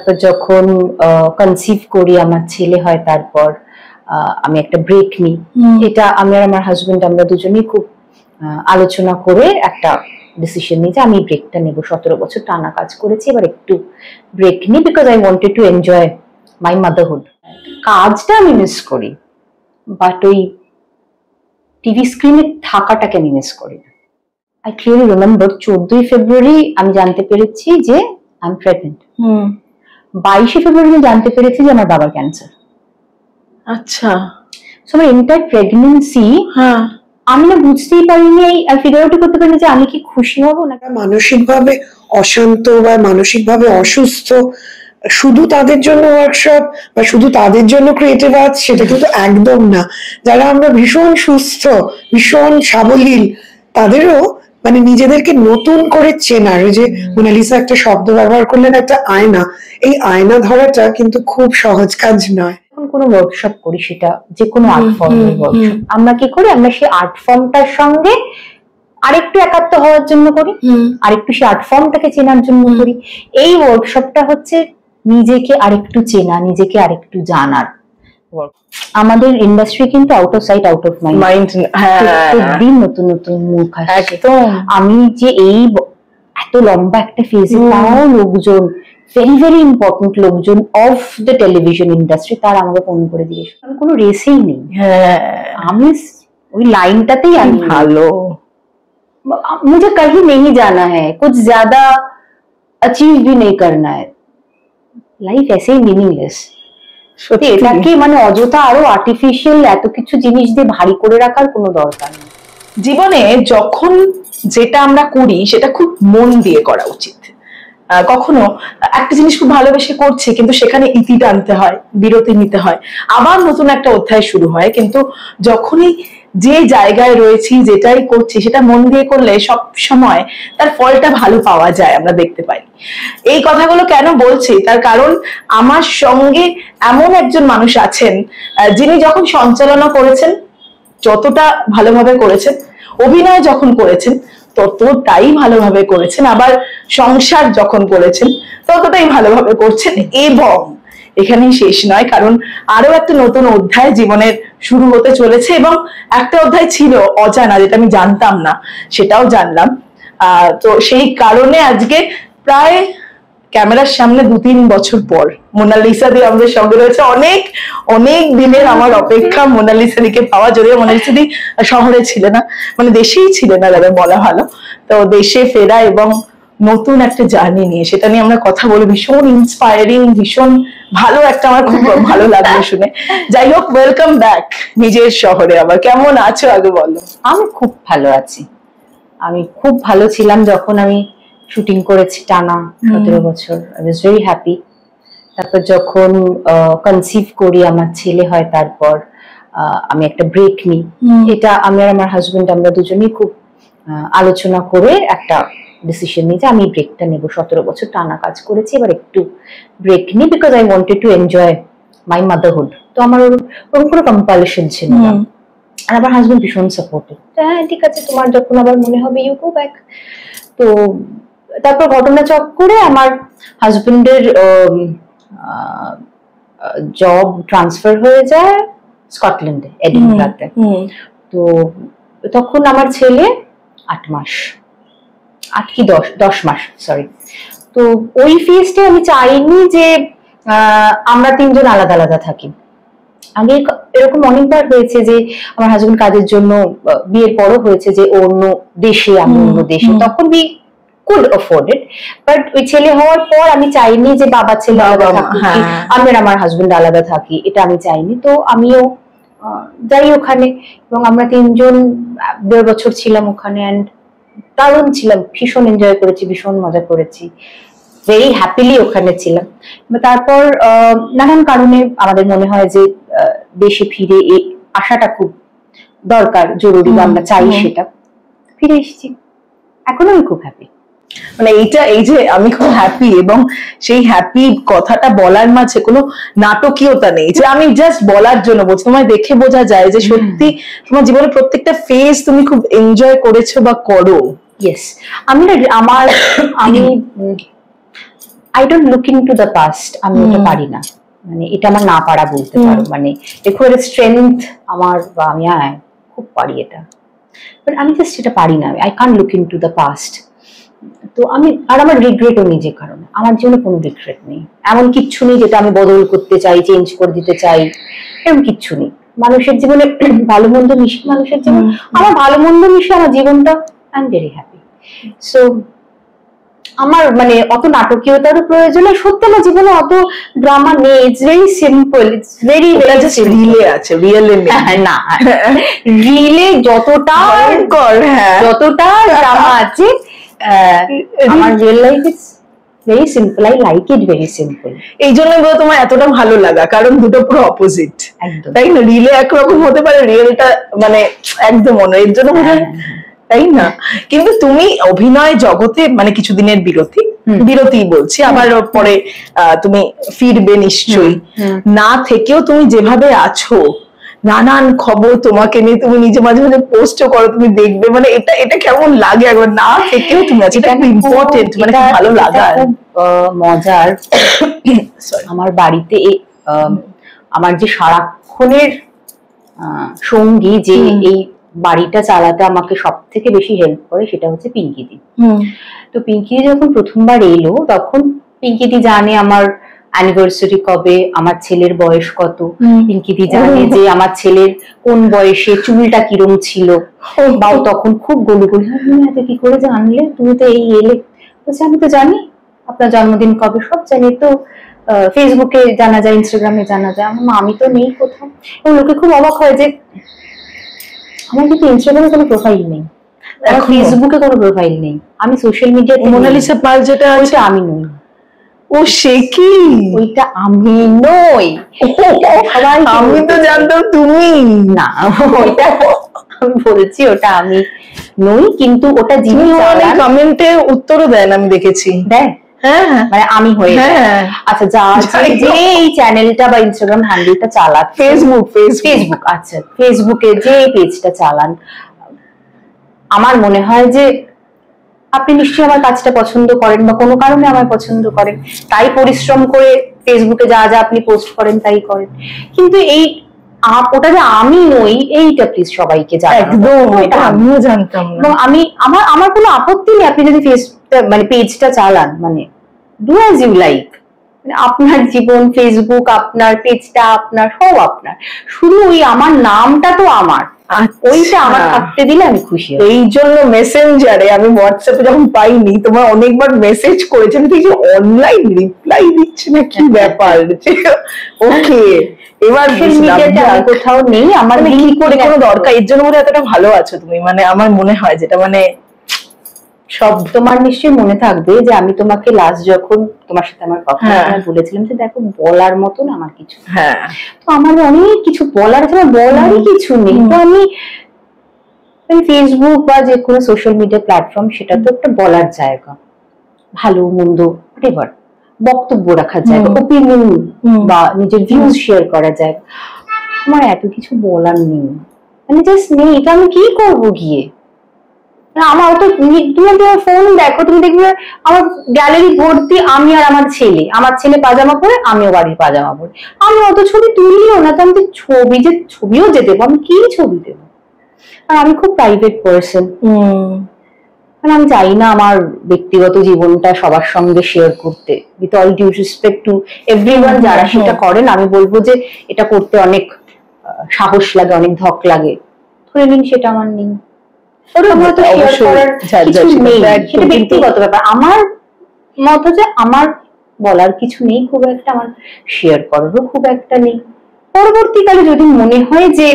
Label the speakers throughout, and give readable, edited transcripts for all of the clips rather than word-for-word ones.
Speaker 1: তারপর যখন কনসিভ করি আমার ছেলে হয় তারপর আমি একটা ব্রেক নিই। এটা আমি আর আমার হাজবেন্ড আমরা দুজনেই খুব আলোচনা করে একটা ডিসিশন নিই যে আমি ব্রেকটা নেব। 17 বছর টানা কাজ করেছি, এবার একটু ব্রেক নিই because I wanted to enjoy my motherhood. কাজটা আমি মিস করি, বাট ওই টিভি স্ক্রিনে থাকাটাকে আমি মিস করি না। আই ক্লিয়ারলি রিমেম্বার 14 ফেব্রুয়ারি আমি জানতে পেরেছি যে আই এম প্রেগনেন্ট। 22 ফেব্রুয়ারি আমি জানতে পেরেছি যে আমার বাবার ক্যান্সার।
Speaker 2: আচ্ছা,
Speaker 1: সো আমার এন্টার প্রেগনেন্সি আমি না বুঝতেই পারিনি, আর ফিগার আউট করতে পারিনি যে আমি কি খুশি হব না।
Speaker 3: মানসিকভাবে অশান্ত বা মানসিকভাবে অসুস্থ শুধু তাদের জন্য ওয়ার্কশপ বা শুধু তাদের জন্য ক্রিয়েটিভ আর্টস সেটা কিন্তু একদম না। যারা আমরা ভীষণ সুস্থ, ভীষণ সাবলীল, তাদেরও মানে নিজেদেরকে নতুন করে চেনার, যে মোনালিসা একটা শব্দ ব্যবহার করলেন, একটা আয়না, এই আয়না ধরাটা কিন্তু খুব সহজ কাজ নয়।
Speaker 1: যখন কোনো ওয়ার্কশপ করি, সেটা যে কোনো আর্ট ফর্মের ওয়ার্কশপ, আমরা কি করি, আমরা সেই আর্ট ফর্মটার সঙ্গে আরেকটু একাত্ম হওয়ার জন্য করি, আরেকটু সেই আর্ট ফর্মটাকে চেনার জন্য করি। এই ওয়ার্কশপটা হচ্ছে নিজেকে আরেকটু চেনা, নিজেকে আরেকটু জানার। আমাদের ইন্ডাস্ট্রি কিন্তু out of sight out of mind, প্রত্যেকদিন নতুন নতুন মুখ আসছে। আমি যে এই এত লম্বা একটা ফেজে তাও লোকজন, ভেরি ভেরি ইম্পর্টেন্ট লোকজন অফ দ্য টেলিভিশন ইন্ডাস্ট্রি, তারা আমাকে ফোন করে জিজ্ঞেস, আমি কোনো রেসেই নেই, আমি ওই লাইনটাতেই আমি ভালো, मुझे कहीं नहीं जाना है, कुछ ज्यादा अचीव भी नहीं करना है, লাইফ এসেই মিনিংলেস। সত্যি এটাকে মানে অযথা আরো আর্টিফিশিয়াল এত কিছু জিনিস দিয়ে ভারী করে রাখার কোনো দরকার নেই।
Speaker 2: জীবনে যখন যেটা আমরা করি সেটা খুব মন দিয়ে করা উচিত। কখনো একটা জিনিস খুব ভালোবেসে করছি কিন্তু সেখানে ইতি টানতে হয়, বিরতি নিতে হয়, আবার নতুন একটা অধ্যায় শুরু হয়। কিন্তু যখনই যে জায়গায় রয়েছি, যেটাই করছি, সেটা মন দিয়ে করলে সব সময় তার ফলটা ভালো পাওয়া যায়, আমরা দেখতে পাই। এই কথাগুলো কেন বলছি, তার কারণ আমার সঙ্গে এমন একজন মানুষ আছেন যিনি যখন সঞ্চালনা করেছেন যতটা ভালোভাবে করেছেন, অভিনয় যখন করেছেন ততটাই ভালোভাবে করেছেন, আবার সংসার যখন করেছেন ততটাই ভালোভাবে করছেন। এবং এখানেই শেষ নয়, কারণ আরো একটা নতুন অধ্যায় জীবনের শুরু হতে চলেছে, এবং একটা অধ্যায় ছিল অজানা, যেটা আমি জানতাম না, সেটাও জানলাম। তো সেই কারণে আজকে প্রায় ক্যামেরার সামনে 2-3 বছর পর মোনালিসা দি আমাদের সঙ্গে রয়েছে। অনেক অনেক দিনের আমার অপেক্ষা মোনালিসা দিকে পাওয়া, যদিও মোনালিসা দি শহরে ছিল না, মানে দেশেই ছিল না দাদা বলা ভালো। তো দেশে ফেরা এবং নতুন একটা জার্নি নিয়ে, সেটা নিয়ে আমরা কথা বলি। ভীষণ ইন্সপায়ারিং, ভীষণ ভালো একটা, আমার খুব ভালো লাগলো শুনে। যাই হোক, ওয়েলকাম ব্যাক নিজের শহরে। আবার কেমন আছো আগে বলো।
Speaker 1: আমি খুব ভালো আছি, আমি খুব ভালো ছিলাম যখন আমি শুটিং করেছি টানা 17 বছর। I was very happy. তারপর যখন কনসিভ করি আমার ছেলে হয় তারপর আমি একটা ব্রেক নিই। এটা আমি আর আমার হাজবেন্ড আমরা দুজনেই খুব আলোচনা করে একটা ডিসিশন নিই যে আমি ব্রেকটা নেব। 17 বছর টানা কাজ করেছি, এবার একটু ব্রেক নিই because I wanted to enjoy my motherhood. তো আমার ওরকম কোনো কম্পালশন ছিল না, আর আমার হাজবেন্ড ভীষণ সাপোর্টিভ। হ্যাঁ ঠিক আছে, তোমার যখন আবার মনে হবে ইউ গো ব্যাক। তো তারপর ঘটনা চক্করে আমার হাজবেন্ডের জব ট্রান্সফার হয়ে যায় স্কটল্যান্ডে, এডিনবরাতে। তো তখন আমার ছেলে 8 মাস, 8 কি 10 মাস সরি। তো ওই ফেজটা আমি চাইনি যে আমরা 3 জন আলাদা আলাদা থাকি। আগে এরকম অনেকবার হয়েছে যে আমার হাজবেন্ড কাজের জন্য, বিয়ের পরও হয়েছে যে অন্য দেশে, আমি অন্য দেশে, তখন we could afford it. But ওই ছেলে হওয়ার পর আমি চাইনি যে বাবা ছেলে আলাদা থাকি, আমি আর আমার হাজবেন্ড আলাদা থাকি, এটা আমি চাইনি। তো আমিও যাই ওখানে, এবং আমরা 3 জন 1.5 বছর ছিলাম ওখানে। অ্যান্ড দারুণ ছিলাম, ভীষণ এনজয় করেছি, ভীষণ মজা করেছি, ভেরি হ্যাপিলি ওখানে ছিলাম। তারপর নানান কারণে আমাদের মনে হয় যে দেশে ফিরে আসাটা খুব দরকার, জরুরি, আমরা চাই সেটা। ফিরে এসেছি, এখন আমি খুব হ্যাপি।
Speaker 2: মানে এইটা, এই যে আমি খুব হ্যাপি, এবং সেই হ্যাপি কথাটা বলার মাঝে কোনো নাটকীয়তা নেই, যে আমি জাস্ট বলার জন্য বলছি। তোমায় দেখে বোঝা যায় যে সত্যি তোমার জীবনের প্রত্যেকটা ফেজ তুমি খুব এনজয় করেছো বা করো।
Speaker 1: ইয়েস, আমি I don't look into the past, আমি ওটা পারি না, মানে এটা আমার না পারা বলতে পারো, মানে দেখো এর স্ট্রেংথ আমার, বা আমি খুব পারি এটা, বাট আমি জাস্ট এটা পারি না, I can't look into the past. তো আমি আর আমার রিগ্রেটও নেই, যে কারণে আমার জীবনে কোনো রিগ্রেট নেই, এমন কিচ্ছু নেই যেটা আমি বদল করতে চাই, চেঞ্জ করে দিতে চাই, এরকম কিচ্ছু নেই। মানুষের জীবনে ভালো মন্দ মিশে, মানুষের জীবন, আমার ভালো মন্দ মিশে আমার জীবনটা, I am very happy. So আমার মানে অত নাটকীয়তারও প্রয়োজন নেই, সত্যি আমার জীবনে অত ড্রামা নেই, it's very simple, it's very
Speaker 2: relay আছে, রিয়েলে
Speaker 1: না, রিলে যতটা ড্রামা আছে, আমার real life is very simple, I like it very simple.
Speaker 2: এই জন্যই বলো তোমার এতটা ভালো লাগা, কারণ দুটো পুরো অপোজিট, তাই না? রিলে একরকম হতে পারে, রিয়েলটা মানে একদম অন্য, এর জন্য তাই না? কিন্তু তুমি অভিনয় জগতে মানে কিছুদিনের বিরতি বলছি, আবার পরে তুমি ফিরবে নিশ্চয়ই, না থেকেও তুমি যেভাবে আছো, নানান খবর তোমাকে নিয়ে তুমি নিজে মাঝে মাঝে পোস্টও করো, তুমি দেখবে, মানে এটা কেমন লাগে একবার না থেকেও তুমি আছো, এটা খুব ইম্পর্টেন্ট, মানে ভালো লাগা।
Speaker 1: মজার আমার বাড়িতে আমার যে সারাক্ষণের সঙ্গী, যে এই বাড়িটা চালাতে আমাকে সব থেকে বেশি হেল্প করে, সেটা হচ্ছে পিঙ্কিদি। তো পিঙ্কিদি যখন প্রথমবার এলো, তখন পিঙ্কিদি জানে আমার অ্যানিভার্সারি কবে, আমার ছেলের বয়স কত, পিঙ্কিদি জানে যে আমার ছেলের কোন বয়সে চুলটা কিরম ছিল, বাও তখন খুব গলু এত কি করে জানলে, তুমি তো এই এলে, বলছে আমি তো জানি আপনার জন্মদিন কবে, সব জানি তো, ফেসবুকে জানা যায়, ইনস্টাগ্রামে জানা যায়, আমি তো নেই কোথাও। এবং লোকে খুব অবাক হয় যে আমার কিন্তু ইনস্টাগ্রামে কোনো প্রোফাইল নেই, ফেসবুকে কোনো প্রোফাইল নেই, আমি সোশ্যাল মিডিয়াতে
Speaker 2: মোনালিসা পাল যেটা
Speaker 1: ওইটা আমি নই।
Speaker 2: ও সে কি?
Speaker 1: ওইটা আমি নই,
Speaker 2: আমি তো জানতাম তুমি।
Speaker 1: না, ওইটা আমি বলছি ওটা আমি নই, কিন্তু ওটা যিনি
Speaker 2: কমেন্টে উত্তরও দেন, আমি দেখেছি,
Speaker 1: দেয়, মানে আমি হয়ে, আচ্ছা যে এই চ্যানেলটা বা ইনস্টাগ্রাম হ্যান্ডেলটা চালান, ফেসবুক, আচ্ছা ফেসবুকে যে পেজটা চালান, আমার মনে হয় যে আপনি নিশ্চয়ই আমার কাজটা পছন্দ করেন, বা কোনো কারণে আমার পছন্দ করেন, তাই পরিশ্রম করে ফেসবুকে যা যা আপনি পোস্ট করেন তাই করেন, কিন্তু এই ওটা যে আমি নই, এইটা প্লিজ সবাইকে জানান।
Speaker 2: একদম, এটা আমিও জানতাম না।
Speaker 1: আমি আমার কোনো আপত্তি নেই, আপনি যদি মানে পেজটা চালান, মানে ডু অ্যাজ ইউ লাইক, আপনার জীবন, ফেসবুক আপনার, পেজটা আপনার, সব আপনার, শুধু ওই আমার নামটা তো আমার, ওইটা আমার থাকতে দিলে আমি খুশি।
Speaker 2: এই জন্য মেসেঞ্জারে, আমি হোয়াটসঅ্যাপে যখন পাইনি, তোমার অনেকবার মেসেজ করেছি, আমি দেখি অনলাইন রিপ্লাই দিচ্ছে না, কি ব্যাপার। ওকে, এবার
Speaker 1: কোথাও নেই আমার,
Speaker 2: কি করে কোনো দরকার, এর জন্য বোধহয় এতটা ভালো আছো তুমি, মানে আমার মনে হয়, যেটা মানে
Speaker 1: সব তোমার নিশ্চয়ই মনে থাকবে যে আমি তোমাকে লাস্ট যখন তোমার সাথে আমার কথা বলেছিলাম যে দেখো বলার মতন আমার কিছু, তো আমার অনেক কিছু বলার আছে, বলারই কিছু নেই, তো আমি ফেসবুক বা যে কোনো সোশ্যাল মিডিয়া প্ল্যাটফর্ম, সেটা তো একটা বলার জায়গা, ভালো মন্দ হোয়াটএভার, বক্তব্য রাখার জায়গা, ওপিনিয়ন বা নিজের ভিউজ শেয়ার করার জায়গা, আমার এত কিছু বলার নেই, মানে জাস্ট নেই, এটা আমি কি করবো গিয়ে, আমার তো তুমি ফোন দেখো, তুমি দেখবে আমার গ্যালারি ভর্তি আমি আর আমার ছেলে পাজামা পরে, আমিও বাড়ির পাজামা পরে, আমি অত ছবি তুলিও না, তো আমি ছবিও যে দেবো, আমি কি ছবি দেবো, আর আমি খুব প্রাইভেট পার্সন, মানে আমি চাই না আমার ব্যক্তিগত জীবনটা সবার সঙ্গে শেয়ার করতে, with all due respect to everyone যারা সেটা করেন, আমি বলবো যে এটা করতে অনেক সাহস লাগে, অনেক ধক লাগে, ধরে নিন সেটা আমার নেই, ব্যক্তিগত ব্যাপার, আমার মত যে আমার বলার কিছু নেই খুব একটা, আমার শেয়ার করারও খুব একটা নেই, পরবর্তীকালে যদি মনে হয় যে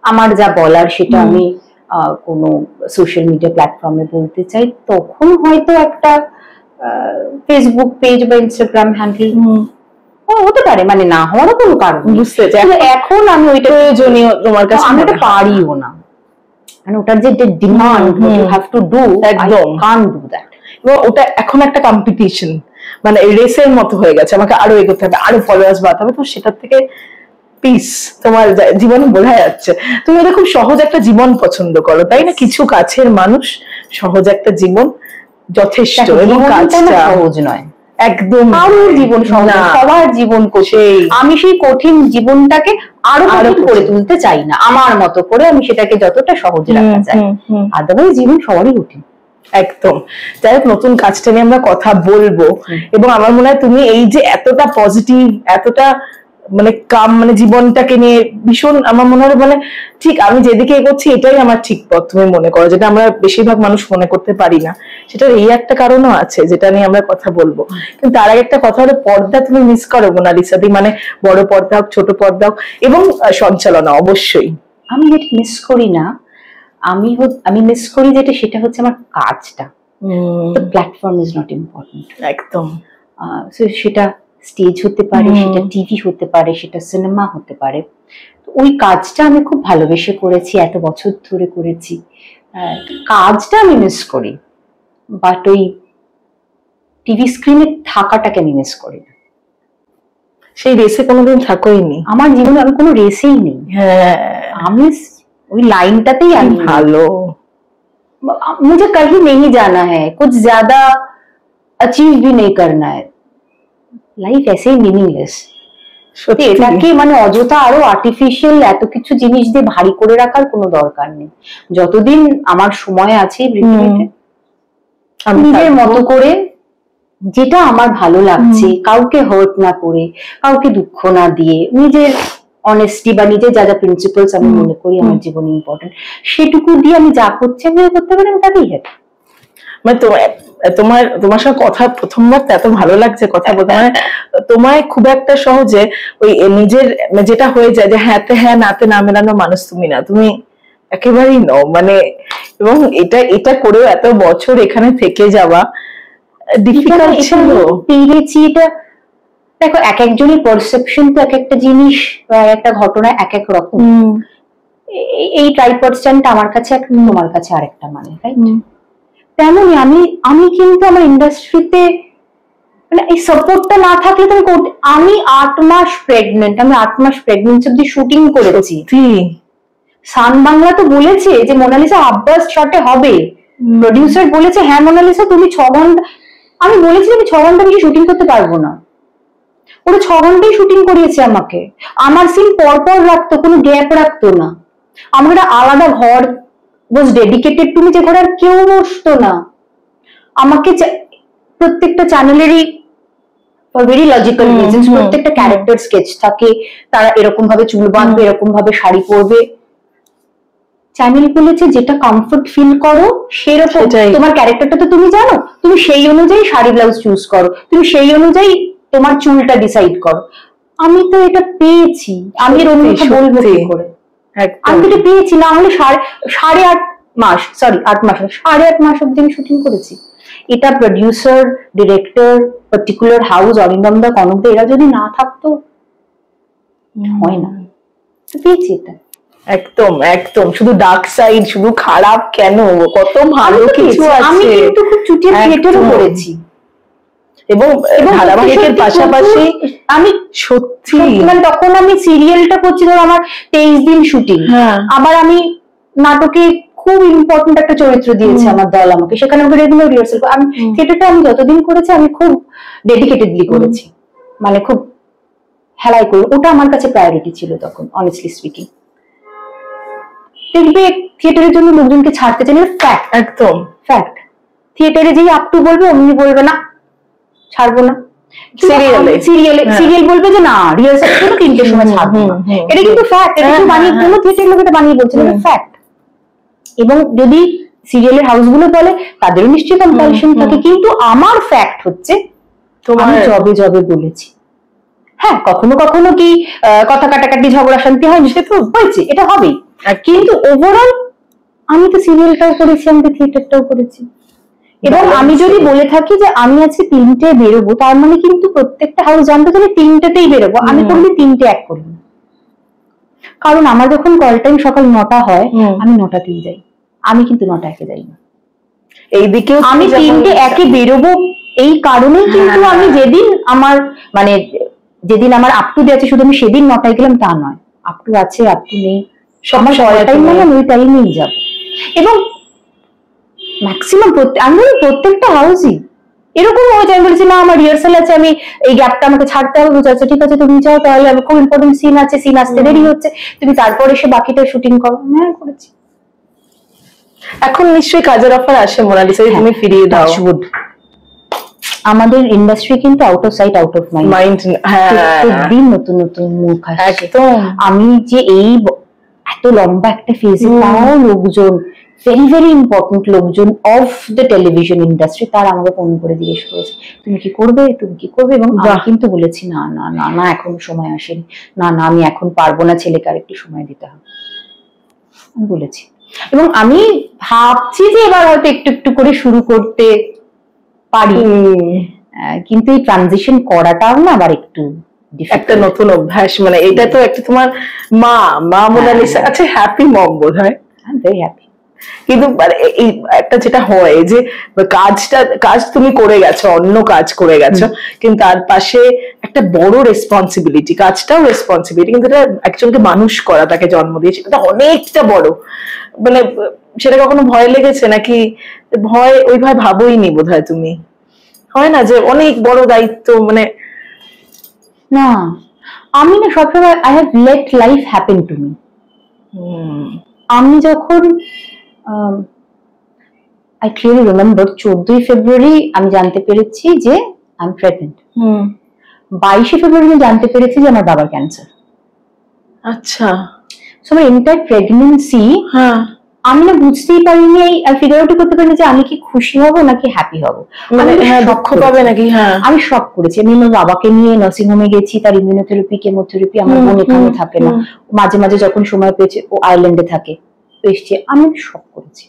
Speaker 1: আমার যা বলার সেটা আমি কোনো সোশ্যাল মিডিয়া প্ল্যাটফর্মে বলতে চাই, তখন হয়তো একটা ফেসবুক পেজ বা ইনস্টাগ্রাম হ্যান্ডেল হতে পারে, মানে না হওয়ারও কোনো কারণ, বুঝতে চাই, এখন আমি ওইটা প্রয়োজনীয় তোমার কাছে, আমি ওটা পারিও না, মানে ওটার যে demand you have to do, একদম কান্ট ডু দ্যাট,
Speaker 2: এবং ওটা এখন একটা কম্পিটিশন, মানে রেসের মতো হয়ে গেছে, আমাকে আরো এগোতে হবে, আরো ফলোয়ার্স বাড়াতে হবে, তো সেটার থেকে পিস তোমার জীবনে বোঝা যাচ্ছে, তুমি ওটা খুব সহজ একটা জীবন পছন্দ করো, তাই না? কিছু কাছের মানুষ, সহজ একটা জীবন যথেষ্ট, এবং কাজটা
Speaker 1: সহজ নয়,
Speaker 2: একদম
Speaker 1: কারোর জীবন সহজ না, সবার জীবন কঠিন। আমি সেই কঠিন জীবনটাকে আরো কঠিন করে তুলতে চাই না, আমার মতো করে আমি সেটাকে যতটা সহজ রাখা যায়। আদারওয়াইজ জীবন সবারই কঠিন।
Speaker 2: একদম। যাই হোক, নতুন কাজটা নিয়ে আমরা কথা বলবো, এবং আমার মনে হয় তুমি এই যে এতটা পজিটিভ, এতটা মানে কাম, মানে জীবনটাকে নিয়ে ভীষণ, আমার মনে হয় মানে ঠিক আমি যেদিকে এগোচ্ছি এটাই আমার ঠিক পথ তুমি মনে করো, যেটা আমরা বেশিরভাগ মানুষ মনে করতে পারি না। সেটার এই একটা কারণও আছে যেটা নিয়ে আমরা কথা বলবো। কিন্তু তার আগে একটা কথা হলো, পর্দা তুমি মিস করো মোনালিসা দি? মানে বড় পর্দা হোক, ছোট পর্দা হোক, এবং সঞ্চালনা অবশ্যই।
Speaker 1: আমি যেটা মিস করি না, আমি মিস করি যেটা, সেটা হচ্ছে আমার কাজটা। The platform is not important.
Speaker 2: একদম।
Speaker 1: সেটা স্টেজ হতে পারে, সেটা টিভি হতে পারে, সেটা সিনেমা হতে পারে। ওই কাজটা আমি খুব ভালোবেসে করেছি, এত বছর ধরে করেছি, কাজটা আমি মিস করি, বাট ওই টিভি স্ক্রিনে থাকাটাকে আমি মিস করি না।
Speaker 2: সেই রেসে কোনোদিন থাকোইনি
Speaker 1: আমার জীবনে, আমি কোনো রেসেই নেই।
Speaker 2: হ্যাঁ,
Speaker 1: আমি ওই লাইনটাতেই আমি
Speaker 2: ভালো।
Speaker 1: मुझे कहीं नहीं जाना है, कुछ ज्यादा अचीव भी नहीं करना है, লাইফ এসেই মিনিংলেস। সত্যি এটাকে মানে অযথা আরো আর্টিফিশিয়াল এত কিছু জিনিস দিয়ে ভারী করে রাখার কোনো দরকার নেই। যতদিন আমার সময় আছে পৃথিবীতে, নিজের মতো করে যেটা আমার ভালো লাগছে, কাউকে হার্ট না করে, কাউকে দুঃখ না দিয়ে, নিজের অনেস্টি বা নিজের যা যা প্রিন্সিপালস আমি মনে করি আমার জীবনে ইম্পর্টেন্ট, সেটুকু দিয়ে আমি যা করছি আমি করতে পারি, আমি তাতেই হ্যাপি।
Speaker 2: মানে তোমার সঙ্গে কথা প্রথমবার এত ভালো লাগছে কথা বলতে। মানে তোমায় খুব একটা সহজে ওই নিজের যেটা হয়ে যায় যে হ্যাঁতে হ্যাঁ নাতে না মেলানো মানুষ তুমি না, তুমি একেবারেই নও। মানে এবং এটা করেও এত বছর এখানে থেকে যাওয়া ডিফিকাল্ট ছিল।
Speaker 1: পেরেছি এটা, দেখো এক একজনের পারসেপশন তো এক একটা জিনিস বা একটা ঘটনা এক এক রকম। এই ট্রাইপড স্ট্যান্ডটা আমার কাছে একটা, তোমার কাছে আরেকটা মানে, রাইট? তেমনই আমি কিন্তু আমার ইন্ডাস্ট্রিতে মানে এই সাপোর্টটা না থাকলে তুমি, আমি 8 মাস প্রেগনেন্ট, আমি 8 মাস প্রেগনেন্সি অব্দি শুটিং করেছি। সান বাংলা তো বলেছে যে মোনালিসা আব্বাস শটে হবে, প্রডিউসার বলেছে হ্যাঁ মোনালিসা তুমি 6 ঘন্টা, আমি বলেছি আমি 6 ঘন্টা বেশি শুটিং করতে পারবো না, ওরা 6 ঘন্টাই শুটিং করিয়েছে আমাকে। আমার সিন পরপর রাখতো, কোনো গ্যাপ রাখতো না। আমার একটা আলাদা ঘর ওয়াজ ডেডিকেটেড টু মি, যে ঘরে আর কেউ বসতো না। আমাকে প্রত্যেকটা চ্যানেলেরই ফর ভেরি লজিক্যাল রিজনস প্রত্যেকটা ক্যারেক্টার স্কেচ থাকে, তারা এরকম ভাবে চুল বাঁধবে, এরকম ভাবে শাড়ি পরবে। চ্যানেল বলেছে যেটা কমফোর্ট ফিল করো সেরকম, তোমার ক্যারেক্টারটা তো তুমি জানো, তুমি সেই অনুযায়ী শাড়ি ব্লাউজ চুজ করো, তুমি সেই অনুযায়ী তোমার চুলটা ডিসাইড করো। আমি তো এটা পেয়েছি, আমি এর অন্য কথা বলবো কি করে? আমি তো এটা পেয়েছি, না হলে 8.5 মাস, সরি 8 মাস, 8.5 মাস অব্দি আমি শুটিং করেছি। এটা producer, director, particular house, Arindam da, Kanak da, এরা যদি না থাকতো হয় না। পেয়েছি এটা।
Speaker 2: একদম একদম, শুধু ডার্ক সাইড, শুধু খারাপ কেন, কত ভালো কিছু আছে।
Speaker 1: আমি কিন্তু খুব চুটিয়ে থিয়েটারও করেছি, এবং ধারাবাহিকের পাশাপাশি আমি সত্যি মানে তখন আমি সিরিয়ালটা করছি, ধর আমার 23 দিন শুটিং, আবার আমি নাটকে খুব ইম্পর্টেন্ট একটা চরিত্র দিয়েছে আমার দল আমাকে, সেখানে আমি রেগুলার রিহার্সাল, আমি থিয়েটারটা আমি যতদিন করেছি আমি খুব ডেডিকেটেডলি করেছি, মানে খুব হেলাই করি, ওটা আমার কাছে প্রায়োরিটি ছিল তখন, অনেস্টলি স্পিকিং। দেখবে থিয়েটারের জন্য লোকজনকে ছাড়তে চাই, ফ্যাক্ট, একদম ফ্যাক্ট। থিয়েটারে যেই আপ টু বলবে অমনি বলবে না ছাড়বো না, সিরিয়াল বলবে যে না রিহার্সাল জন্য 3টের সময় ছাড়বো না, এটা কিন্তু ফ্যাক্ট। এটা কিন্তু বানিয়ে, কোনো থিয়েটার লোক এটা বানিয়ে বলছে না, ফ্যাক্ট। এবং যদি সিরিয়ালের হাউসগুলো বলে তাদেরও নিশ্চয়ই কম্পালশন থাকে, কিন্তু আমার ফ্যাক্ট হচ্ছে আমি জবে বলেছি। হ্যাঁ, কখনো কখনো কি কথা কাটাকাটি, ঝগড়া শান্তি হয়, সে তো হয়েছে, এটা হবেই, কিন্তু ওভারঅল আমি তো সিরিয়ালটাও করেছি, আমি তো থিয়েটারটাও করেছি। এবং আমি যদি বলে থাকি যে আমি আজকে 3টে বেরোবো, তার মানে কিন্তু প্রত্যেকটা হাউস জানতে চাই 3টেতেই বেরোবো, আমি করবি 3টে এক করবো। কারণ আমার যখন কল টাইম সকাল 9টা হয়, আমি 9টাতেই যাই, আমি কিন্তু 9টা একে যাই না।
Speaker 2: এইদিকেও
Speaker 1: আমি 3টে একে বেরোবো এই কারণেই, কিন্তু আমি যেদিন আমার মানে যেদিন আমার আপ টু ডে আছে শুধু আমি সেদিন 9টায় গেলাম তা নয়, আপ টু আছে আপ টু নেই, আমার কল টাইম মানে আমি ওই টাইমেই যাবো। এবং ম্যাক্সিমাম আমি প্রত্যেকটা হাউসই এরকম হয়ে যায়, আমি বলেছি না আমার রিহার্সাল আছে, আমি এই গ্যাপটা আমাকে ছাড়তে হবে। বুঝতে পারছো, ঠিক আছে তুমি যাও তাহলে, আমি খুব ইম্পর্টেন্ট সিন আছে, সিন আসতে দেরি হচ্ছে, তুমি তারপর এসে বাকিটা শুটিং করো। হ্যাঁ করেছি।
Speaker 2: এখন নিশ্চয়ই কাজের অফার আসে মোনালিসা, তুমি ফিরিয়ে দাও।
Speaker 1: আমাদের ইন্ডাস্ট্রি কিন্তু out of sight out of mind, প্রতিদিন নতুন নতুন মুখ আসছে। আমি যে এই এত লম্বা একটা ফেজে তাও লোকজন, ভেরি ভেরি ইম্পর্টেন্ট লোকজন অফ দ্য টেলিভিশন ইন্ডাস্ট্রি, তারা আমাকে ফোন করে জিজ্ঞেস করেছে তুমি কি করবে, তুমি কি করবে, এবং আমি কিন্তু বলেছি না না না না এখনো সময় আসেনি, না না আমি এখন পারবো না, ছেলেকে আর একটু সময় দিতে হবে, আমি বলেছি। এবং আমি ভাবছি যে এবার হয়তো একটু একটু করে শুরু করতে পারি, কিন্তু এই ট্রানজিশন করাটাও না আবার একটু
Speaker 2: একটা নতুন অভ্যাস। মানে এটা তো একটা তোমার মা মোনালিসা, আচ্ছা হ্যাপি মম বোধ হয়,
Speaker 1: ভেরি হ্যাপি।
Speaker 2: কিন্তু এই একটা যেটা হয় যে কাজ তুমি করে গেছো, অন্য কাজ করে গেছো, কিন্তু তার পাশে একটা বড় রেসপন্সিবিলিটি, কাজটাও রেসপন্সিবিলিটি, কিন্তু এটা একজনকে মানুষ করা, তাকে জন্ম দিয়ে, সেটা অনেকটা বড়। মানে সেটা কখনো ভয় লেগেছে নাকি? ভয় ওইভাবে ভাবোইনি বোধ হয় তুমি, হয় না যে অনেক বড় দায়িত্ব? মানে
Speaker 1: না, আমি না সবসময় I have late life happen to me. আমি যখন আই ক্লিয়ারলি রিমেম্বার 14ই ফেব্রুয়ারি আমি জানতে পেরেছি যে আই এম প্রেগনেন্ট। 22শে ফেব্রুয়ারি আমি জানতে পেরেছি যে আমার বাবার ক্যান্সার।
Speaker 2: আচ্ছা,
Speaker 1: সো আমার এন্টায়ার প্রেগনেন্সি আমি না বুঝতেই পারিনি, আর ফিগার আউট করতে পারিনি যে আমি কি খুশি হব নাকি হ্যাপি হব,
Speaker 2: মানে দুঃখ পাবে নাকি।
Speaker 1: আমি সব করেছি। আমি আমার বাবাকে নিয়ে নার্সিং হোমে গেছি, তার ইমিউনোথেরাপি, কেমোথেরাপি, আমার বোন এখানে থাকে না, মাঝে মাঝে যখন সময় পেয়েছে ও আয়ারল্যান্ডে থাকে, এসছে, আমি সব করেছি।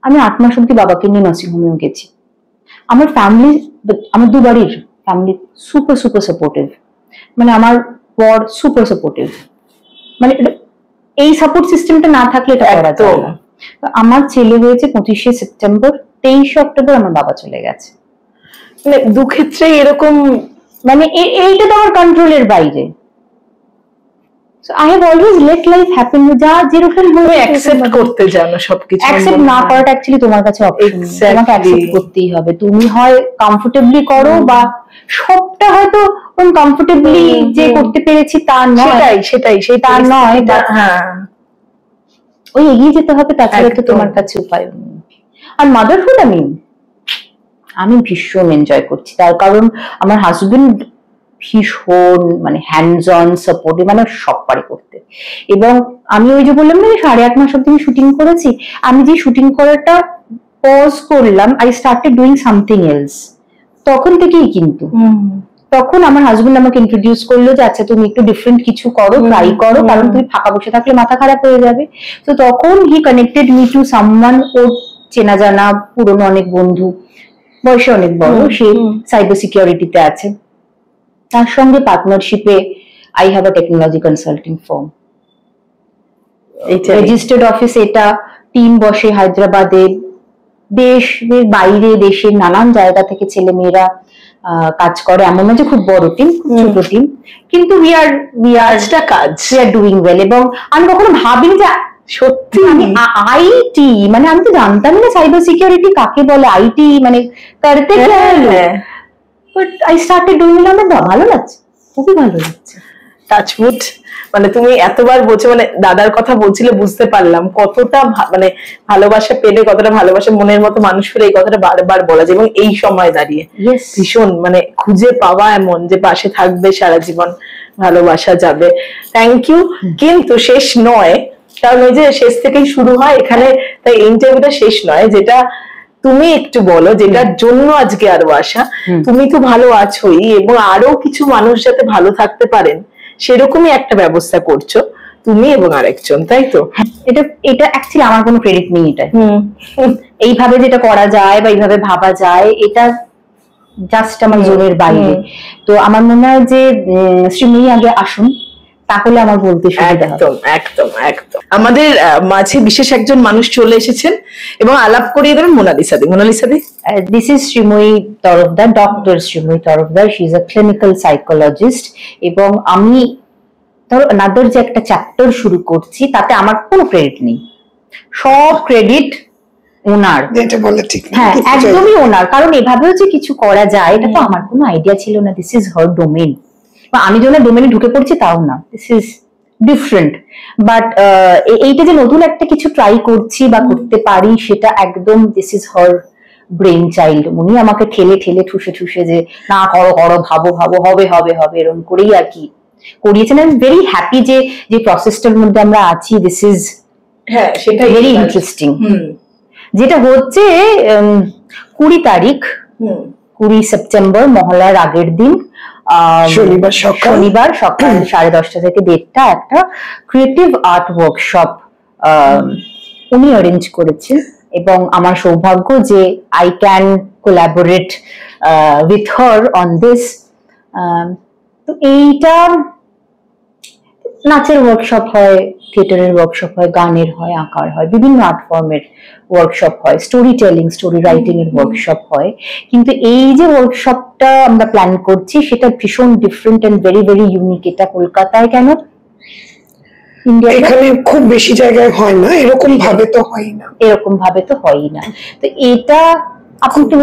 Speaker 1: আমি 8 মাস অব্দি বাবাকে নিয়ে নার্সিং হোমেও গেছি। আমার ফ্যামিলি, আমার দুবারই ফ্যামিলি সুপার সুপার সাপোর্টিভ, মানে আমার বর সুপার সাপোর্টিভ, মানে এই সাপোর্ট সিস্টেমটা না থাকলে এটা করা যায় না। আমার ছেলে হয়েছে 25শে সেপ্টেম্বর, 23শে অক্টোবর আমার বাবা চলে গেছে।
Speaker 2: মানে দুক্ষেত্রে এরকম,
Speaker 1: মানে এইটা তো আমার কন্ট্রোলের বাইরে। So I have always let life happen, যা যেরকম হয়ে
Speaker 2: অ্যাকসেপ্ট করতে জানো সবকিছু।
Speaker 1: অ্যাকসেপ্ট না করাটা অ্যাকচুয়ালি তোমার কাছে অপশন, তোমাকে অ্যাকসেপ্ট করতেই হবে। তুমি হয় কমফোর্টেবলি করো, বা সবটা হয়তো কমফোর্টেবলি যে করতে পেরেছি তা নয়, সেটাই তা নয়,
Speaker 2: হ্যাঁ
Speaker 1: ওই এগিয়ে যেতে হবে, তাছাড়া তো তোমার কাছে উপায় নেই। আর মাদারহুড আমি ভীষণ এনজয় করছি, তার কারণ আমার হাজবেন্ড ভীষণ মানে হ্যান্ডস অন সাপোর্টিভ, মানে সব পারে করতে। এবং আমি ওই যে বললাম না 8.5 মাস অব্দি শুটিং করেছি, আমি যে শুটিং করাটা পজ করলাম, I started doing something else, তখন থেকেই কিন্তু তখন আমার হাজবেন্ড আমাকে ইন্ট্রোডিউস করলো যে আচ্ছা তুমি একটু ডিফারেন্ট কিছু করো, ট্রাই করো, কারণ তুমি ফাঁকা বসে থাকলে মাথা খারাপ হয়ে যাবে। তো তখন হি কানেক্টেড মি টু সামওয়ান, ওর চেনা জানা পুরনো অনেক বন্ধু, বয়সে অনেক বড়, সে সাইবার সিকিউরিটিতে আছে, তার সঙ্গে পার্টনারশিপে I have a technology consulting firm, registered office, এটা টিম বসে হায়দ্রাবাদে, দেশের বাইরে, দেশের নানান জায়গা থেকে ছেলে মেয়েরা কাজ করে, এমন না যে খুব বড় টিম, ছোট টিম, কিন্তু উই আর ডুইং ওয়েল। এবং আমি কখনো ভাবিনি যে সত্যি আইটি, মানে আমি তো জানতামই না সাইবার সিকিউরিটি কাকে বলে, আইটি মানে করতে but I started doing it. আমার ভালো লাগছে, খুবই ভালো লাগছে।
Speaker 2: টাচউড, মানে তুমি এতবার বলছো, মানে দাদার কথা বলছিলে, বুঝতে পারলাম কতটা মানে ভালোবাসা পেলে, কতটা ভালোবাসা মনের মতো মানুষ পেলে, এই কথাটা বারবার বলা যায়। এবং এই সময় দাঁড়িয়ে ভীষণ মানে খুঁজে পাওয়া এমন যে পাশে থাকবে সারা জীবন, ভালোবাসা যাবে। Thank you. কিন্তু শেষ নয়, কারণ ওই যে শেষ থেকেই শুরু হয় এখানে, তাই ইন্টারভিউটা শেষ নয়। যেটা তুমি একটু বলো, যেটার জন্য আজকে আরো আসা, তুমি তো ভালো আছোই, এবং আরো কিছু মানুষ যাতে ভালো থাকতে পারেন সেরকমই একটা ব্যবস্থা করছো তুমি এবং আরেকজন, তাই তো?
Speaker 1: এটা অ্যাকচুয়ালি আমার কোনো ক্রেডিট নেই, এটা এইভাবে যেটা করা যায় বা এইভাবে ভাবা যায়, এটা জাস্ট আমার জোনের বাইরে। তো আমার মনে হয় যে শ্রীময়ী আগে আসুন, তাহলে আমার বলতে সুবিধা হবে।
Speaker 2: একদম একদম। আমাদের মাঝে বিশেষ একজন মানুষ চলে এসেছেন এবং আলাপ করিয়ে দেবেন Monalisa di.
Speaker 1: This is Srimoyee Tarafdar, doctor Srimoyee Tarafdar. She is a clinical psychologist, এবং আমি ধরো নাদার যে একটা চ্যাপ্টার শুরু করছি, তাতে আমার কোনো ক্রেডিট নেই, সব ক্রেডিট ওনার,
Speaker 3: এটা বলে ঠিক না,
Speaker 1: হ্যাঁ একদমই ওনার, কারণ এভাবেও যে কিছু করা যায় এটা তো আমার কোনো আইডিয়া ছিল না। দিস ইজ হার ডোমেন, আমি যখন ডোমেনে ঢুকে পড়ছি তাও না, দিস ইজ ডিফারেন্ট। বাট এইটা যে নতুন একটা কিছু ট্রাই করছি বা করতে পারি সেটা একদম this is her brain child. উনি আমাকে ঠেলে ঠেলে ঠুসে ঠুসে যে না করো করো, ভাবো ভাবো, হবে হবে হবে, এরকম করেই আর কি করিয়েছেন। আই এম ভেরি হ্যাপি যে যে প্রসেসটার মধ্যে আমরা আছি, দিস ইজ
Speaker 2: হ্যাঁ সেটা
Speaker 1: ভেরি ইন্টারেস্টিং। যেটা হচ্ছে 20 তারিখ 20 সেপ্টেম্বর মহলার আগের দিন
Speaker 3: শনিবার সকাল
Speaker 1: 10:30 থেকে 1:30 একটা ক্রিয়েটিভ আর্ট ওয়ার্কশপ উনি অ্যারেঞ্জ করেছেন, এবং আমার সৌভাগ্য যে I can collaborate with her on this. তো এইটা নাচের ওয়ার্কশপ হয়, থিয়েটারের ওয়ার্কশপ হয়, গানের হয়, আঁকার হয়, বিভিন্ন আর্ট ফর্মের ওয়ার্কশপ হয়, স্টোরি টেলিং, স্টোরি রাইটিং এর ওয়ার্কশপ হয়। কিন্তু এই যে ওয়ার্কশপটা আমরা প্ল্যান করছি সেটা ভীষণ different and very very unique. এটা কলকাতায় কেন,
Speaker 3: এখানে খুব বেশি জায়গায় হয় না, এরকম ভাবে তো হয় না,
Speaker 1: এরকম ভাবে তো হয়ই না। তো এটা আপনি কি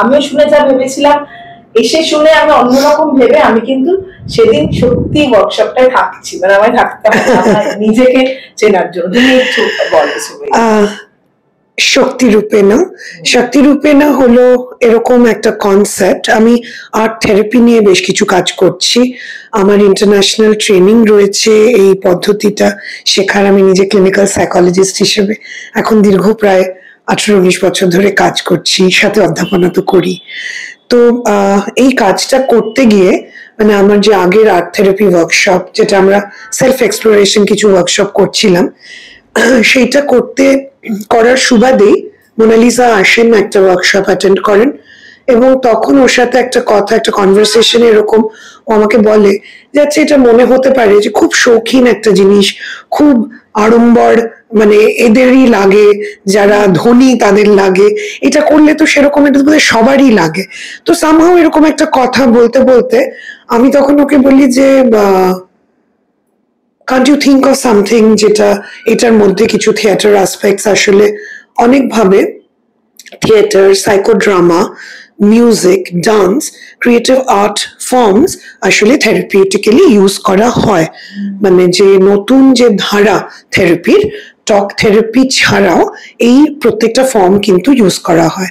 Speaker 2: আমিও শুনে যা ভেবেছিলাম, এসে শুনে আমি অন্যরকম ভেবে আমি কিন্তু সেদিন সত্যি ওয়ার্কশপটায় থাকছি, মানে আমায় থাকতে হবে নিজেকে চেনার জন্য।
Speaker 3: শক্তিরূপেণা হলো এরকম একটা কনসেপ্ট। আমি আর্ট থেরাপি নিয়ে বেশ কিছু কাজ করছি, আমার ইন্টারন্যাশনাল ট্রেনিং রয়েছে এই পদ্ধতিটা শেখার। আমি নিজে ক্লিনিক্যাল সাইকোলজিস্ট হিসেবে এখন দীর্ঘ প্রায় 18-19 বছর ধরে কাজ করছি, সাথে অধ্যাপনা তো করি। তো এই কাজটা করতে গিয়ে মানে আমার যে আগের আর্ট থেরাপি ওয়ার্কশপ, যেটা আমরা সেলফ এক্সপ্লোরেশন কিছু ওয়ার্কশপ করছিলাম, সেইটা করার সুবাদেই মোনালিসা আসেন, একটা ওয়ার্কশপ অ্যাটেন্ড করেন, এবং তখন ওর সাথে একটা কনভারসেশন এরকম ও আমাকে বলে যে আচ্ছা এটা মনে হতে পারে যে খুব শৌখিন একটা জিনিস, খুব আড়ম্বর, মানে এদেরই লাগে, যারা ধনী তাদের লাগে, এটা করলে তো সেরকম এটা বোধহয় সবারই লাগে। তো সামহাও এরকম একটা কথা বলতে বলতে আমি তখন ওকে বলি যে can't you think of something যেটা এটার মধ্যে কিছু থিয়েটার অ্যাসপেক্টস, আসলে অনেকভাবে theatre, psychodrama, music, dance, creative art forms আসলে থেরাপিউটিক্যালি ইউজ করা হয়। মানে যে নতুন যে ধারা থেরাপির, টক থেরাপি ছাড়াও এই প্রত্যেকটা ফর্ম কিন্তু ইউজ করা হয়,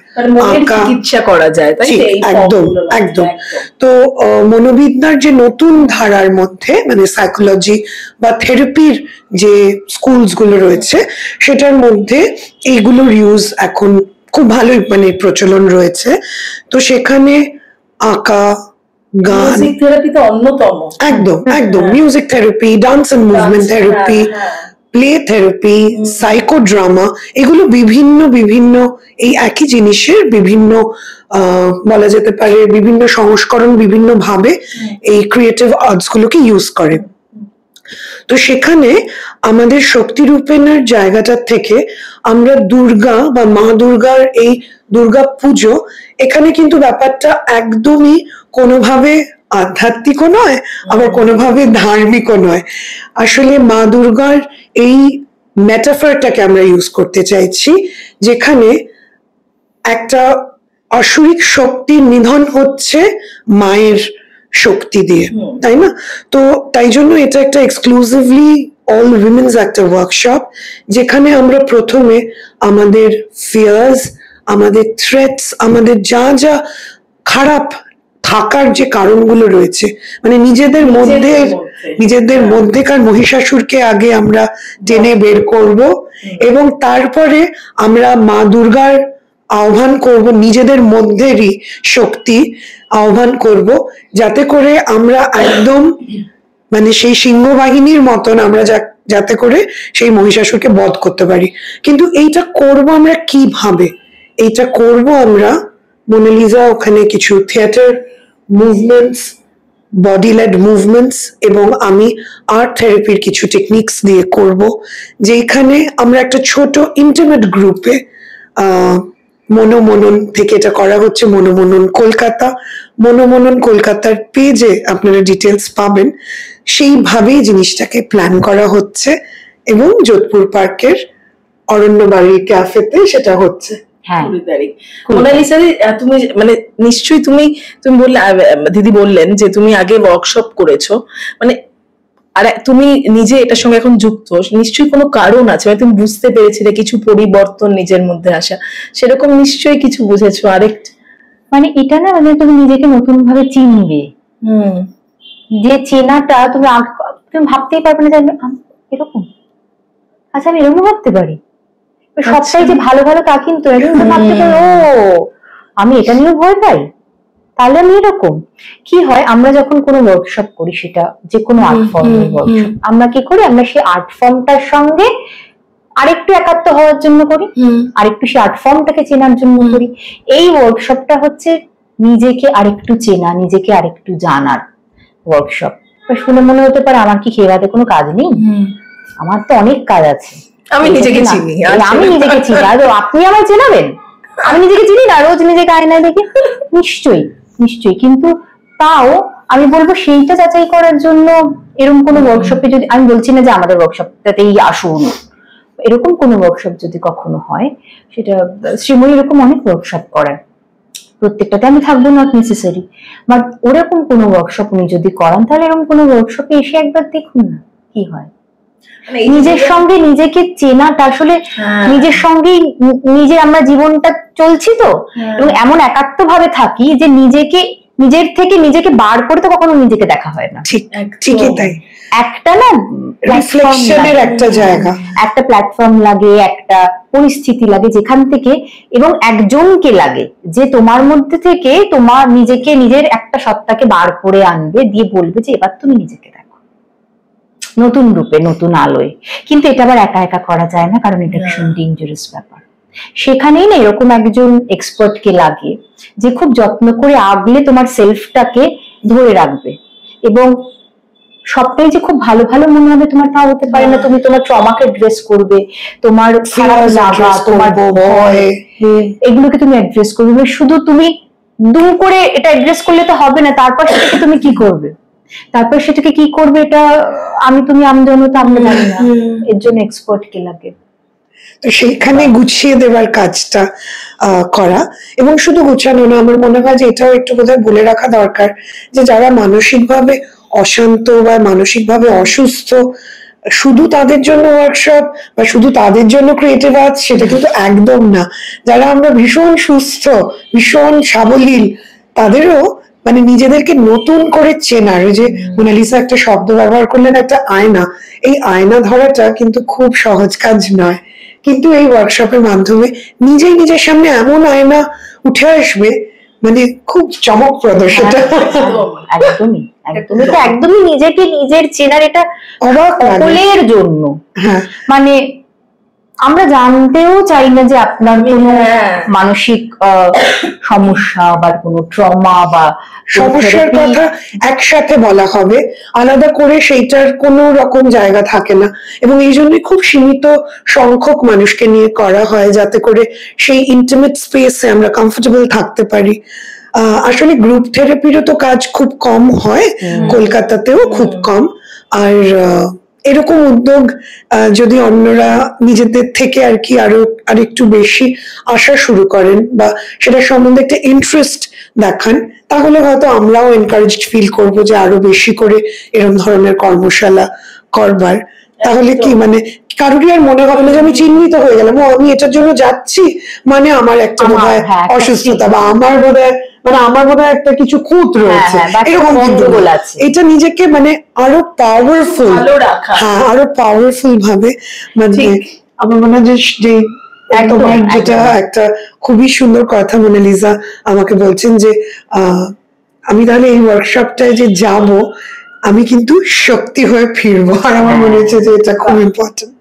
Speaker 2: চিকিৎসা করা যায়, তাই
Speaker 3: একদম একদম। তো মনোবিদ্যার যে নতুন ধারার মধ্যে মানে সাইকোলজি বা থেরাপির যে স্কুলস গুলো রয়েছে সেটার মধ্যে এইগুলোর ইউজ এখন খুব ভালোই মানে প্রচলন রয়েছে। তো সেখানে আঁকা, গান,
Speaker 2: মিউজিক থেরাপি তো অন্যতম,
Speaker 3: একদম একদম, music therapy, dance and movement therapy, play therapy, psychodrama, এগুলো বিভিন্ন বিভিন্ন এই একই জিনিসের বিভিন্ন বলা যেতে পারে বিভিন্ন সংস্করণ, বিভিন্ন ভাবে এই ক্রিয়েটিভ আর্টস গুলোকে ইউজ করে। তো সেখানে আমাদের শক্তিরূপেণার জায়গাটার থেকে আমরা দুর্গা বা মা দুর্গার এই দুর্গা পুজো, এখানে কিন্তু ব্যাপারটা একদমই কোনোভাবে আধ্যাত্মিকও নয়, আবার কোনোভাবে ধার্মিকও নয়। আসলে মা দুর্গার এই মেটাফারটাকে আমরা ইউজ করতে চাইছি, যেখানে একটা অসুরিক শক্তির নিধন হচ্ছে মায়ের শক্তি দিয়ে, তাই না? তো তাই জন্য এটা একটা এক্সক্লুসিভলি অল উইমেন্স একটা ওয়ার্কশপ, যেখানে আমরা প্রথমে আমাদের ফিয়ার্স, আমাদের থ্রেটস, আমাদের যা যা খারাপ থাকার যে কারণগুলো রয়েছে, মানে নিজেদের মধ্যেকার মহিষাসুরকে আগে আমরা টেনে বের করব, এবং তারপরে আমরা মা দুর্গার আহ্বান করব, নিজেদের মধ্যেরই শক্তি আহ্বান করব, যাতে করে আমরা একদম মানে সেই সিংহবাহিনীর মতন আমরা যাতে করে সেই মহিষাসুরকে বধ করতে পারি। কিন্তু এইটা করব আমরা কিভাবে? এইটা করব আমরা, মোনালিসা ওখানে কিছু theatre movements, body led movements এবং আমি আর্ট থেরাপির কিছু টেকনিক্স দিয়ে করব, যেখানে আমরা একটা ছোট ইন্টিমেট গ্রুপে মনোমনন থেকে এটা করা হচ্ছে। মনোমনন কলকাতার পেজে আপনারা ডিটেলস পাবেন। সেইভাবেই জিনিসটাকে প্ল্যান করা হচ্ছে এবং যোধপুর পার্কের অরণ্যবাড়ি ক্যাফেতে সেটা হচ্ছে।
Speaker 1: হ্যাঁ,
Speaker 2: মোনালিসা তুমি মানে নিশ্চয়ই তুমি বললে, দিদি বললেন যে তুমি আগে ওয়ার্কশপ করেছো, মানে আর তুমি নিজে এটার সঙ্গে এখন যুক্ত, নিশ্চয়ই কোনো কারণ আছে, মানে তুমি বুঝতে পেরেছিলে কিছু পরিবর্তন নিজের মধ্যে আসা, সেরকম নিশ্চয়ই কিছু বুঝেছো আরেকটা?
Speaker 1: মানে এটা না, মানে তুমি নিজেকে নতুন ভাবে চিনবে, যে চেনাটা তুমি ভাবতেই পারবে না যে এরকম, আচ্ছা আমি এরকম ভাবতে পারি, সবটাই যে ভালো ভালো তা কিন্তু ভাবতে পারি ও আমি এটা নিয়েও ভয় পাই, তাহলে আমি এরকম। কি হয়, আমরা যখন কোনো ওয়ার্কশপ করি, সেটা যে কোনো আর্ট ফর্মের ওয়ার্কশপ, আমরা কি করি, আমরা সেই আর্ট ফর্মটার সঙ্গে আরেকটু একাত্ম হওয়ার জন্য করি, আরেকটু সেই আর্ট ফর্মটাকে চেনার জন্য করি। এই ওয়ার্কশপটা হচ্ছে নিজেকে আরেকটু চেনা, নিজেকে আরেকটু জানার ওয়ার্কশপ। শুনে মনে হতে পারে আমার কি খেয়ে হাতে কোনো কাজ নেই, আমার তো অনেক কাজ আছে,
Speaker 2: আমি নিজেকে চিনি,
Speaker 1: আমি নিজেকে চিনি, আর আপনি আমায় চেনাবেন? আমি নিজেকে চিনি না, রোজ নিজেকে আয়নায় দেখি, নিশ্চয়ই নিশ্চয়ই। কিন্তু তাও আমি বলবো সেইটা যাচাই করার জন্য এরকম কোনো ওয়ার্কশপে, যদি আমি বলছি না যে আমাদের ওয়ার্কশপটাতেই আসুন, এরকম কোনো ওয়ার্কশপ যদি কখনো হয়, সেটা শ্রীময়ী এরকম অনেক ওয়ার্কশপ করেন, প্রত্যেকটাতে আমি থাকবো নট নেসেসারি, বাট ওরকম কোনো ওয়ার্কশপ উনি যদি করান, তাহলে এরকম কোনো ওয়ার্কশপে এসে একবার দেখুন না কি হয়। নিজের সঙ্গে নিজেকে চেনাটা আসলে নিজের সঙ্গেই নিজে আমরা জীবনটা চলছি তো, এবং এমন একাত্ম ভাবে থাকি যে নিজের থেকে নিজেকে বার করে তো কখনো নিজেকে দেখা হয় না।
Speaker 3: ঠিকই তাই,
Speaker 1: একটা না
Speaker 3: রিফ্লেকশনের একটা জায়গা,
Speaker 1: একটা প্ল্যাটফর্ম লাগে, একটা পরিস্থিতি লাগে যেখান থেকে, এবং একজনকে লাগে যে তোমার মধ্যে থেকে তোমার নিজেকে, নিজের একটা সত্তাকে বার করে আনবে, দিয়ে বলবে যে এবার তুমি নিজেকে দেখো নতুন রূপে, নতুন আলোয়। কিন্তু এটা আবার একা একা করা যায় না, কারণ এটা ভীষণ ডেঞ্জারাস ব্যাপার। সেখানেই না এরকম একজন এক্সপার্টকে লাগে, যে খুব যত্ন করে আগলে তোমার সেলফটাকে ধরে রাখবে, এবং সবটাই যে খুব ভালো ভালো মনে হবে তোমার তা হতে পারে না। তুমি তোমার ট্রমাকে অ্যাড্রেস করবে, তোমার খারাপ লাগা, তোমার ভয়, এগুলোকে তুমি অ্যাড্রেস করবে। শুধু তুমি দুম করে এটা অ্যাড্রেস করলে তো হবে না, তারপর সেটাকে তুমি কি করবে, এটা তুমি আমজনও তো আমরা জানি না, এর জন্য এক্সপার্ট কে লাগে।
Speaker 3: তো সেইখানে গুছিয়ে দেওয়ার কাজটা করা, এবং শুধু গুছানো না, আমার মনে হয় যে এটাও একটু বোধহয় বলে রাখা দরকার, যে যারা মানসিকভাবে অশান্ত বা মানসিকভাবে অসুস্থ, শুধু তাদের জন্য ওয়ার্কশপ বা শুধু তাদের জন্য ক্রিয়েটিভ আর্ট সেটা কিন্তু একদম না। যারা আমরা ভীষণ সুস্থ, ভীষণ সাবলীল, তাদেরও মানে নিজেদেরকে নতুন করে চেনার, যে মোনালিসা একটা শব্দ ব্যবহার করলেন, একটা আয়না, এই আয়না ধরাটা কিন্তু খুব সহজ কাজ নয়। কিন্তু এই ওয়ার্কশপের মাধ্যমে নিজেই নিজের সামনে এমন আয়না উঠে আসবে, মানে খুব চমকপ্রদ সেটা।
Speaker 1: একদমই একদমই তো একদমই নিজেকে নিজের চেনার, এটা সকলের জন্য। মানে আমরা জানতেও চাই না যে আপনার কোনো মানসিক সমস্যা বা কোনো ট্রমা বা
Speaker 3: সমস্যার কথা একসাথে বলা হবে, আলাদা করে সেইটার কোনো রকম জায়গা থাকে না, এবং এই জন্যই খুব সীমিত সংখ্যক মানুষকে নিয়ে করা হয়, যাতে করে সেই ইন্টিমেট স্পেসে আমরা কমফোর্টেবল থাকতে পারি। আসলে গ্রুপ থেরাপিরও তো কাজ খুব কম হয়, কলকাতাতেও খুব কম। আর এরকম উদ্যোগ যদি অন্যরা নিজেদের থেকে আর কি আরেকটু বেশি আসা শুরু করেন, বা সেটা সম্বন্ধে একটা ইন্টারেস্ট দেখান, তাহলে হয়তো আমরাও এনকারেজড ফিল করব যে আরো বেশি করে এরকম ধরনের কর্মশালা করবার। তাহলে কি মানে কারোরই আর মনে হবে না যে আমি চিহ্নিত হয়ে গেলাম, আমি এটার জন্য যাচ্ছি, মানে আমার একটা বোধহয় অসুস্থতা, বা আমার বোধহয় একটা কিছু খুঁত রয়েছে, এরকম আছে। এটা নিজেকে মানে আরো পাওয়ারফুল, আরো পাওয়ারফুল ভাবে, মানে আমার মনে হয় যে যেটা একটা খুবই সুন্দর কথা মোনালিসা আমাকে বলছেন, যে আমি তাহলে এই ওয়ার্কশপটায় যে যাব, আমি কিন্তু শক্তি হয়ে ফিরবো। আর আমার মনে হচ্ছে যে এটা খুব ইম্পর্টেন্ট।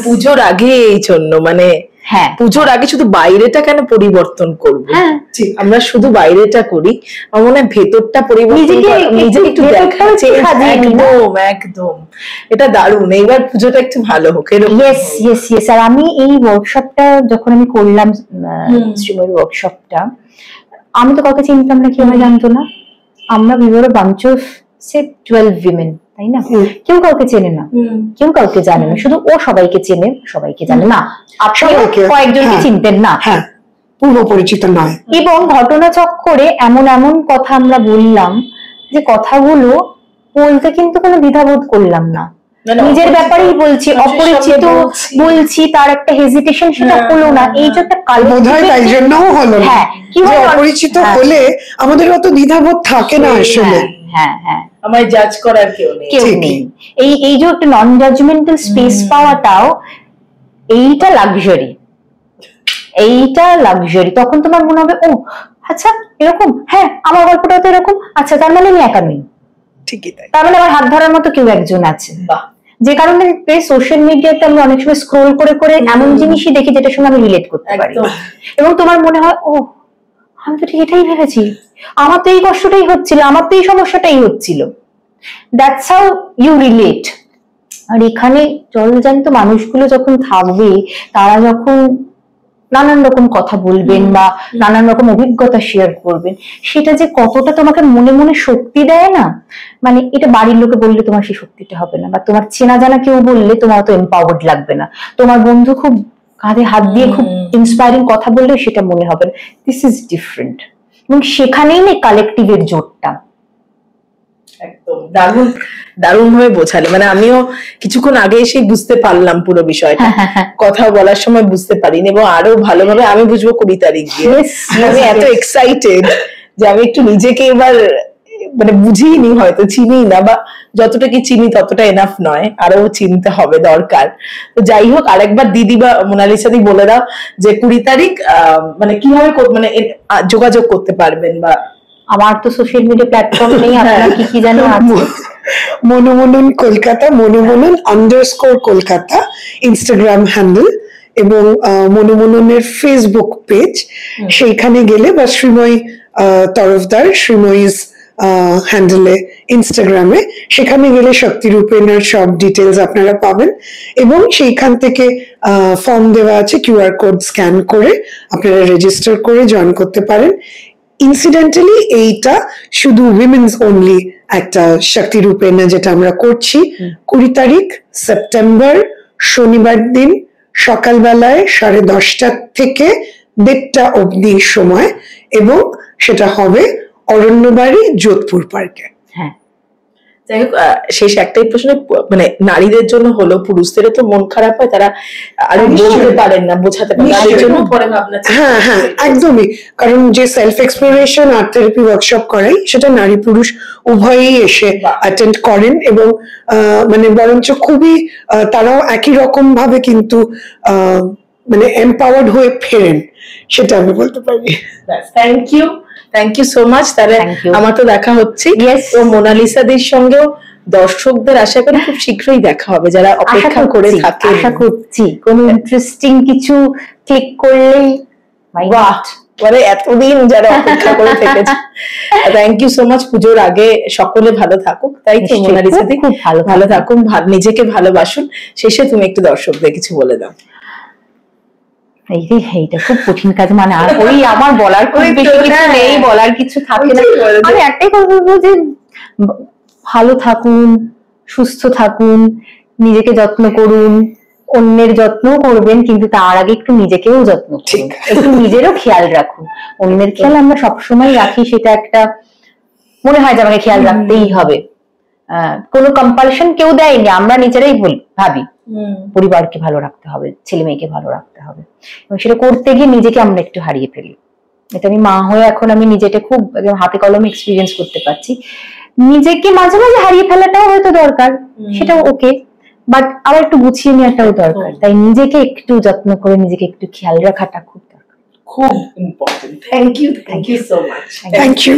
Speaker 2: পুজোর আগে এই জন্য, মানে পুজোর আগে শুধু বাইরেটা কেন পরিবর্তন করবো, আমরা শুধু বাইরেটা করি, আমার মনে হয় ভেতরটা পরিবর্তন, নিজেকে একটু দেখা, একদম একদম এটা দারুণ। এইবার পুজোটা একটু ভালো হোক।
Speaker 1: আর আমি এই ওয়ার্কশপটা যখন আমি করলাম, শ্রীময়ী ওয়ার্কশপটা, আমি তো কাউকে চিনতাম না, কেউ জানতো না। আমরা we were a bunch of say 12 women তাই না? কেউ কাউকে চেনে না, কেউ কাউকে জানে না, শুধু ও সবাইকে চেনে, সবাইকে জানে না, আপনি কয়েকজনকে চিনতেন না,
Speaker 3: পূর্ব পরিচিত নয়।
Speaker 1: এবং ঘটনা চক্করে এমন এমন কথা আমরা বললাম যে কথাগুলো বলতে কিন্তু কোনো দ্বিধাবোধ করলাম না, নিজের ব্যাপারেই বলছি, অপরিচিত বলছি, তার একটা হেজিটেশন সেটা হলো না। এই যে একটা
Speaker 3: তাই জন্যও হলো না। কি হয় অপরিচিত হলে আমাদের অত দ্বিধাবোধ থাকে না আসলে।
Speaker 1: হ্যাঁ হ্যাঁ,
Speaker 2: আমায় জাজ করার কেউ
Speaker 1: নেই। এই যে একটা নন জাজমেন্টাল স্পেস পাওয়াটাও এইটা লাক্সারি, এইটা লাক্সারি। তখন তোমার মনে হবে ও আচ্ছা এরকম, হ্যাঁ আমার গল্পটাও তো এরকম, আচ্ছা তার মানে আমি একা নই,
Speaker 3: ঠিকই তাই,
Speaker 1: তার মানে আমার হাত ধরার মতো কেউ একজন আছে। যে কারণে সোশ্যাল মিডিয়াতে আমরা অনেক সময় স্ক্রোল করে করে এমন জিনিসই দেখি যেটার সঙ্গে আমি রিলেট করতে পারি, এবং তোমার মনে হয় ও আমি তো ঠিক এটাই ভেবেছি, আমার তো এই কষ্টটাই হচ্ছিল, আমার তো এই সমস্যাটাই হচ্ছিল। That's how you relate. আর এখানে জলজান্ত মানুষগুলো যখন থাকবে, তারা যখন নানান রকম কথা বলবেন বা নানান রকম অভিজ্ঞতা শেয়ার করবেন, সেটা যে কতটা তোমাকে মনে মনে শক্তি দেয় না, মানে এটা বাড়ির লোকে বললে তোমার সেই শক্তিটা হবে না, বা তোমার চেনা জানা কেউ বললে তোমার অত এম্পাওয়ার্ড লাগবে না, তোমার বন্ধু খুব কাঁধে হাত দিয়ে খুব ইন্সপায়ারিং কথা বললে সেটা মনে হবে না। দিস ইজ ডিফারেন্ট, এবং সেখানেই নেই কালেকটিভের জোরটা।
Speaker 2: একদম দারুণ দারুণ ভাবে বোঝালে, মানে আমিও কিছুক্ষণ আগে এসে বুঝতে পারলাম পুরো বিষয়টা, কথা বলার সময় বুঝতে পারিনি, এবং আরো ভালোভাবে আমি বুঝবো 20 তারিখ গিয়ে। আমি এত এক্সাইটেড যে আমি একটু নিজেকে এবার মানে বুঝিনি, হয়তো চিনি না, বা যতটা কি চিনি ততটা এনাফ নয়, আরো চিনতে হবে দরকার। তো যাই হোক, আরেকবার দিদি বা মোনালিসা দি বলে দাও যে 20 তারিখ মানে কিভাবে মানে যোগাযোগ করতে পারবেন। বা
Speaker 1: আমার তো সোশ্যাল মিডিয়া প্ল্যাটফর্ম নেই, আপনারা কি কি জানো আছে?
Speaker 3: মনোমনন কলকাতা, মনোমনন _ কলকাতা ইনস্টাগ্রাম হ্যান্ডেল, এবং মনোমননের ফেসবুক পেজ, সেইখানে গেলে, বা শ্রীময়ী তরফদার শ্রীময়ীজ হ্যান্ডেলে ইনস্টাগ্রামে, সেখানে গেলে শক্তিরূপেণের সব ডিটেলস আপনারা পাবেন, এবং সেইখান থেকে ফর্ম দেওয়া আছে, QR কোড স্ক্যান করে আপনারা রেজিস্টার করে জয়েন করতে পারেন। ইনসিডেন্টালি এইটা শুধু উইমেন্স অনলি একটা শক্তিরূপেণা যেটা আমরা করছি, 20 তারিখ সেপ্টেম্বর শনিবার দিন সকালবেলায় 10:30 থেকে 1:30 অবধি সময়, এবং সেটা হবে অরণ্যবাড়ি যোধপুর পার্কে।
Speaker 1: হ্যাঁ,
Speaker 2: যাই হোক, শেষ একটাই প্রশ্ন, মানে নারীদের জন্য হলো, পুরুষদেরও তো মন খারাপ হয়, তারা আরো বলতে পারেন না, বোঝাতে পারেন না, এর জন্য পরে ভাবনা।
Speaker 3: হ্যাঁ হ্যাঁ, একদমই। কারণ যে self exploration art therapy workshop করাই, সেটা নারী পুরুষ উভয়েই এসে অ্যাটেন্ড করেন, এবং মানে বরঞ্চ খুবই তারাও একই রকম ভাবে কিন্তু মানে এম্পাওয়ার্ড হয়ে ফেরেন, সেটা আমি বলতে পারি।
Speaker 2: Thank you so much. তাহলে আমার তো দেখা হচ্ছে, তো মোনালিসা দির সঙ্গেও দর্শকদের আশা করি খুব শীঘ্রই দেখা হবে, যারা অপেক্ষা করে থাকে।
Speaker 1: আশা করছি কোনো ইন্টারেস্টিং কিছু ক্লিক করলেই,
Speaker 2: বাহ, মানে এতদিন যারা অপেক্ষা করে থেকেছে। Thank you so much. পুজোর আগে সকলে ভালো থাকুক, তাই তো মোনালিসা দি?
Speaker 1: খুব
Speaker 2: ভালো থাকুন, নিজেকে ভালোবাসুন। শেষে তুমি একটু দর্শকদের কিছু বলে দাও।
Speaker 1: এইটা খুব কঠিন কাজ, মানে আর ওই আমার বলার খুব বেশি কিছু নেই, বলার কিছু থাকে না। আমি একটাই কথা বলবো যে ভালো থাকুন, সুস্থ থাকুন, নিজেকে যত্ন করুন, অন্যের যত্ন করবেন, কিন্তু তার আগে একটু নিজেকেও যত্ন করুন, একটু নিজেরও খেয়াল রাখুন। অন্যের খেয়াল আমরা সবসময় রাখি, সেটা একটা মনে হয় যে আমাকে খেয়াল রাখতেই হবে, কোনো কম্পালশন কেউ দেয়নি, আমরা নিজেরাই ভাবি পরিবারকে ভালো রাখতে হবে, ছেলে মেয়েকে ভালো রাখতে হবে, এবং সেটা করতে গিয়ে নিজেকে আমরা একটু হারিয়ে ফেলি। এটা আমি মা হয়ে এখন আমি নিজেটা খুব হাতে কলমে এক্সপিরিয়েন্স করতে পারছি। নিজেকে মাঝে মাঝে হারিয়ে ফেলাটাও হয়তো দরকার, সেটাও ওকে, বাট আবার একটু গুছিয়ে নেওয়াটাও দরকার। তাই নিজেকে একটু যত্ন করে নিজেকে একটু খেয়াল রাখাটা খুব দরকার,
Speaker 2: খুব important. Thank you so much.
Speaker 3: Thank you.